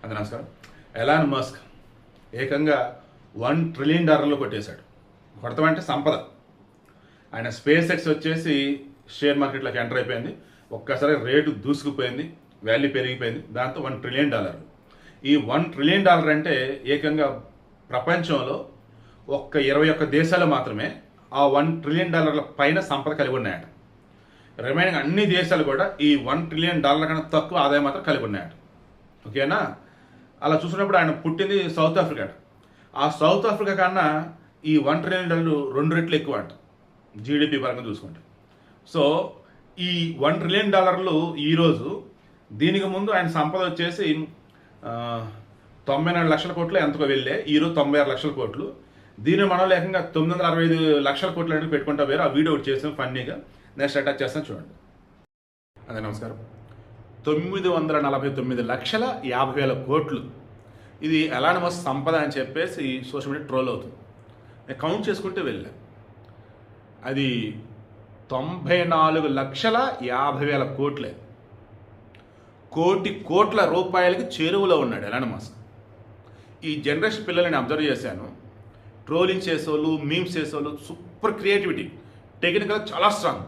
అది నమస్కారం. Elon Musk ఏకంగా $1 ట్రిలియన్ కొట్టేశాడు. కొడతామంటే సంపద. ఆయన స్పేస్ ఎక్స్ వచ్చేసి షేర్ మార్కెట్లోకి ఎంటర్ అయిపోయింది. ఒక్కసారి రేటు దూసుకుపోయింది, వాల్యూ పెరిగిపోయింది. దాంతో $1 ట్రిలియన్. ఈ $1 ట్రిలియన్ అంటే ఏకంగా ప్రపంచంలో 21 దేశాలు మాత్రమే ఆ $1 ట్రిలియన్ పైన సంపద కలిగి ఉన్నాయట. రిమైనింగ్ అన్ని దేశాలు కూడా ఈ $1 ట్రిలియన్ కన్నా తక్కువ ఆదాయం మాత్రం కలిగి ఉన్నాయట. ఓకేనా? అలా చూసినప్పుడు ఆయన పుట్టింది సౌత్ ఆఫ్రికా. ఆ సౌత్ ఆఫ్రికా కన్నా ఈ $1 ట్రిలియన్ 2 రెట్లు ఎక్కువ అంట జీడిపి పరంగా చూసుకుంటే. సో ఈ $1 ట్రిలియన్ ఈరోజు, దీనికి ముందు ఆయన సంపద వచ్చేసి 94 లక్షల కోట్లు ఎంతకో వెళ్ళే, ఈరోజు 96 లక్షల కోట్లు. దీన్ని మనం లేకంగా 965 లక్షల కోట్లు అంటే పెట్టుకుంటా వేరు. ఆ వీడియో ఒకటి చేసాం ఫన్నీగా, నెక్స్ట్ అటాచ్ చేస్తాను చూడండి. అదే నమస్కారం. 949,50,000 కోట్లు. ఇది ఎలాన్ మస్క్ సంపద అని చెప్పేసి సోషల్ మీడియా ట్రోల్ అవుతుంది. నేను కౌంట్ చేసుకుంటే వెళ్ళా, అది 94,50,000 కోట్లే. కోట్ల రూపాయలకి చేరువలో ఉన్నాడు ఎలాన్ మస్క్. ఈ జనరేషన్ పిల్లలని అబ్జర్వ్ చేశాను. ట్రోలింగ్ చేసేవాళ్ళు, మీమ్స్ చేసేవాళ్ళు సూపర్ క్రియేటివిటీ, టెక్నికల్ చాలా స్ట్రాంగ్.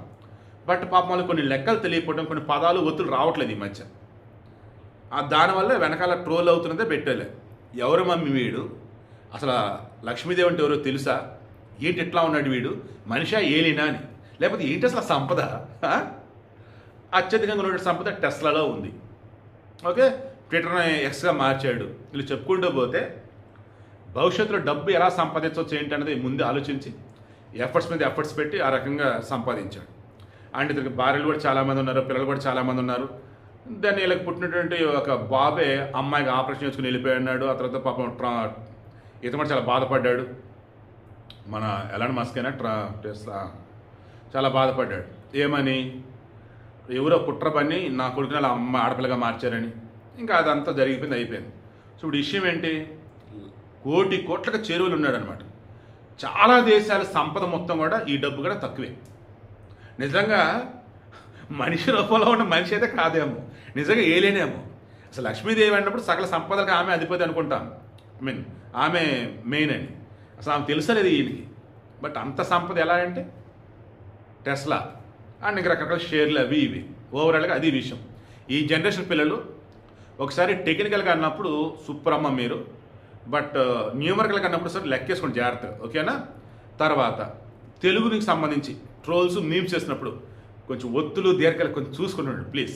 బట్ పాపం వాళ్ళు కొన్ని లెక్కలు తెలియకపోవడం, కొన్ని పదాలు ఒత్తులు రావట్లేదు ఈ మధ్య. దానివల్ల వెనకాల ట్రోల్ అవుతున్నదే పెట్టలే. ఎవరు మమ్మీ వీడు, అసలు లక్ష్మీదేవి అంటే ఎవరో తెలుసా, ఏంటి ఎట్లా ఉన్నాడు వీడు, మనిషా ఏలినా అని, లేకపోతే ఏంటి అసలు సంపద. అత్యధికంగా ఉన్న సంపద టెస్లాలో ఉంది. ఓకే, ట్విట్టర్ని ఎక్స్గా మార్చాడు. వీళ్ళు చెప్పుకుంటూ పోతే భవిష్యత్తులో డబ్బు ఎలా సంపాదించవచ్చు ఏంటి అనేది ముందు ఆలోచించి ఎఫర్ట్స్ మీద ఎఫర్ట్స్ పెట్టి ఆ రకంగా సంపాదించాడు. అండ్ ఇతనికి భార్యలు కూడా చాలామంది ఉన్నారు, పిల్లలు కూడా చాలామంది ఉన్నారు. దాన్ని వీళ్ళకి పుట్టినటువంటి ఒక బాబే అమ్మాయికి ఆపరేషన్ చేసుకుని వెళ్ళిపోయాడు. ఆ తర్వాత పాపం ఇతను కూడా చాలా బాధపడ్డాడు. మన ఎలాన్ మస్క్ అయినా చాలా బాధపడ్డాడు. ఏమని, ఎవరో కుట్ర పని నా కొడుకుని అలా అమ్మ ఆడపిల్లగా మార్చారని. ఇంకా అదంతా జరిగిపోయింది, అయిపోయింది. సో ఇప్పుడు విషయం ఏంటి, కోట్లకు చేరువలు ఉన్నాడనమాట. చాలా దేశాల సంపద మొత్తం కూడా ఈ డబ్బు కూడా తక్కువే. నిజంగా మనిషి రూపంలో ఉన్న మనిషి అయితే కాదేమో, నిజంగా ఏలేనేమో. అసలు లక్ష్మీదేవి అన్నప్పుడు సకల సంపదలకు ఆమె అధిపతి అనుకుంటాం. ఆమె మెయిన్ అని అసలు ఆమె తెలుసలేదు ఈయనకి. బట్ అంత సంపద ఎలా అంటే టెస్లా అండ్ ఇంకా రకరకాల షేర్లు అవి ఇవి. ఓవరాల్గా అది విషయం. ఈ జనరేషన్ పిల్లలు ఒకసారి టెక్నికల్గా అన్నప్పుడు సూపర్ అమ్మ మీరు, బట్ న్యూమరికల్గా అన్నప్పుడు సార్ లెక్కేసుకోండి జాగ్రత్తగా. ఓకేనా? తర్వాత తెలుగుకి సంబంధించి ట్రోల్స్ మీమ్స్ చేసినప్పుడు కొంచెం ఒత్తులు దీర్ఘాలు కొంచెం చూసుకుంటుండండి ప్లీజ్.